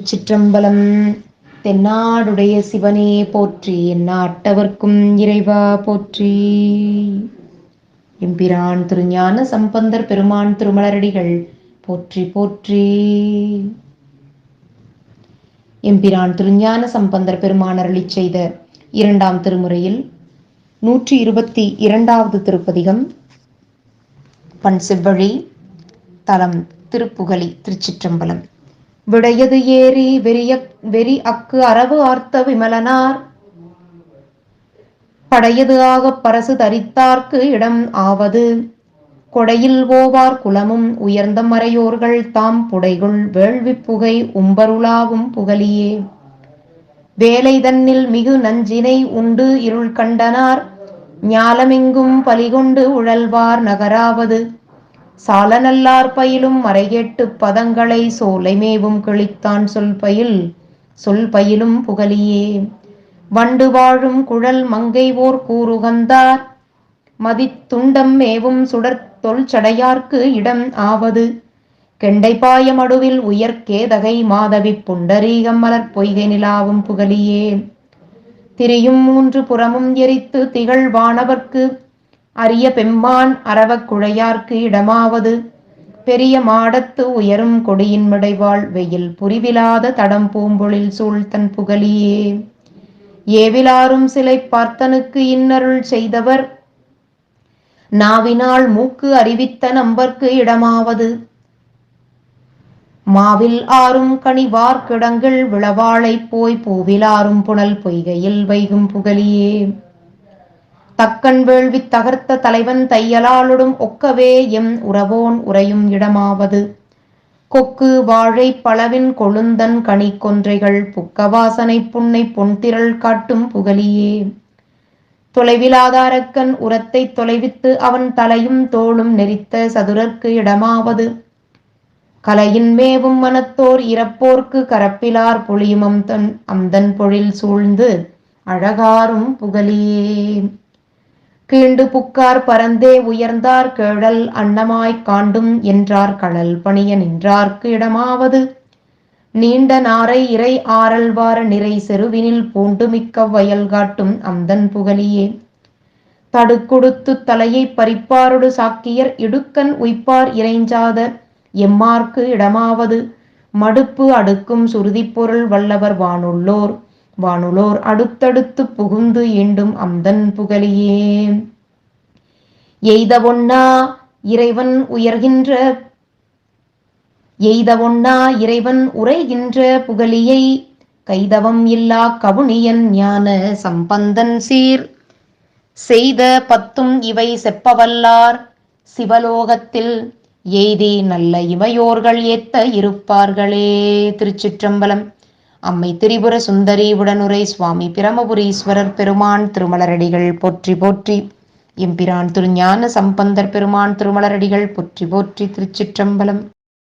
திருச்சிற்றம்பலம். தென்னாடுடைய சிவனே போற்றி, எந்நாட்டவர்க்கும் இறைவா போற்றி. எம்பிரான் திருஞான சம்பந்தர் பெருமான் திருமலரடிகள் போற்றி போற்றி. எம்பிரான் திருஞான சம்பந்தர் பெருமான் அருளிச் செய்த இரண்டாம் திருமுறையில் 122வது திருப்பதிகம். பண் செவ்வழி, தலம் திருப்புகலி, திருச்சிற்றம்பலம். விடையது ஏறி வெறி அக்கு அரவு ஆர்த்த விமலனார் படையது ஆகப் பரசு தரித்தார்க்கு இடம் ஆவது. கொடையில் ஓவார் குலமும் உயர்ந்த மறையோர்கள் தாம் புடைகுள் வேள்வி புகை உம்பருளாவும் புகலியே. வேலை தன்னில் மிகு நஞ்சினை உண்டு இருள் கண்டனார் ஞாலமெங்கும் பலிகொண்டு உழல்வார் நகராவது. சால நல்லார் பயிலும் மறைகேட்டு பதங்களை சோலை மேவும் கிழித்தான் சொல் பயிலும் புகலியே. வண்டு வாழும் குழல் மங்கை ஓர் கூறுகந்தார் மதித்துண்டம் மேவும் சுடர் தொல்சடையார்க்கு இடம் ஆவது. கெண்டை பாய மடுவில் உயர்கேதகை மாதவி புண்டரீகம் மலர் பொய்கை நிலாவும் புகலியே. திரியும் 3 புறமும் எரித்து திகழ் வானவர்க்கு அரிய பெம்மான் அரவக் குழையார்க்கு இடமாவது. பெரிய மாடத்து உயரும் கொடியின் மிடைவாள் வெயில் புரிவிலாத தடம் பூம்பொழில் சூழ்த்தன் புகலியே. ஏவிலாரும் சிலை பார்த்தனுக்கு இன்னருள் செய்தவர் நாவினால் மூக்கு அறிவித்த நம்பர்க்கு இடமாவது. மாவில் ஆறும் கனிவார் கிடங்கள் விளவாளை போய் பூவிலாரும் புனல் பொய்கையில் வைகும் புகலியே. தக்கன் வேள்வி தகர்த்த தலைவன் தையலாளுடும் ஒக்கவே எம் உறவோன் உறையும் இடமாவது. கொக்கு வாழை பளவின் கொழுந்தன் கனி கொன்றைகள் புக்க வாசனை புன்னை பொன்திரள் காட்டும் புகலியே. தொலைவிலாதாரக்கன் உரத்தை தொலைவித்து அவன் தலையும் தோளும் நெரித்த சதுரர்க்கு இடமாவது. கலையின் மேவும் மனத்தோர் இறப்போர்க்கு கரப்பிலார் பொழியும் அம்தன் பொழில் சூழ்ந்து அழகாரும் புகலியே. கீண்டு புக்கார் பரந்தே உயர்ந்தார் கேழல் அன்னமாய்க் காண்டும் என்றார் கடல் பணிய நின்றார்க்கு இடமாவது. நீண்ட நாரை இறை ஆரல் வார நிறை செருவினில் பூண்டு மிக்க வயல் காட்டும் அம்தன் புகலியே. தடுக்கொடுத்து தலையை பறிப்பாரொடு சாக்கியர் இடுக்கன் உய்ப்பார் இறைஞ்சாத எம்மார்க்கு இடமாவது. மடுப்பு அடுக்கும் சுருதிப் பொருள் வல்லவர் வானுளோர் அடுத்தடுத்து புகுந்து ஈண்டும் அம்தன் புகலியே. எய்த ஒண்ணா இறைவன் உரைகின்ற புகலியை கைதவம் இல்லா கவுனியன் ஞான சம்பந்தன் சீர் செய்த 10 இவை செப்பவல்லார் சிவலோகத்தில் எய்தி நல்ல இமையோர்கள் ஏத்த இருப்பார்களே. திருச்சிற்றம்பலம். அம்மை திரிபுர சுந்தரி உடனுரை சுவாமி பிரமபுரீஸ்வரர் பெருமான் திருமலரடிகள் போற்றி போற்றி. எம்பிரான் திருஞான சம்பந்தர் பெருமான் திருமலரடிகள் போற்றி போற்றி. திருச்சிற்றம்பலம்.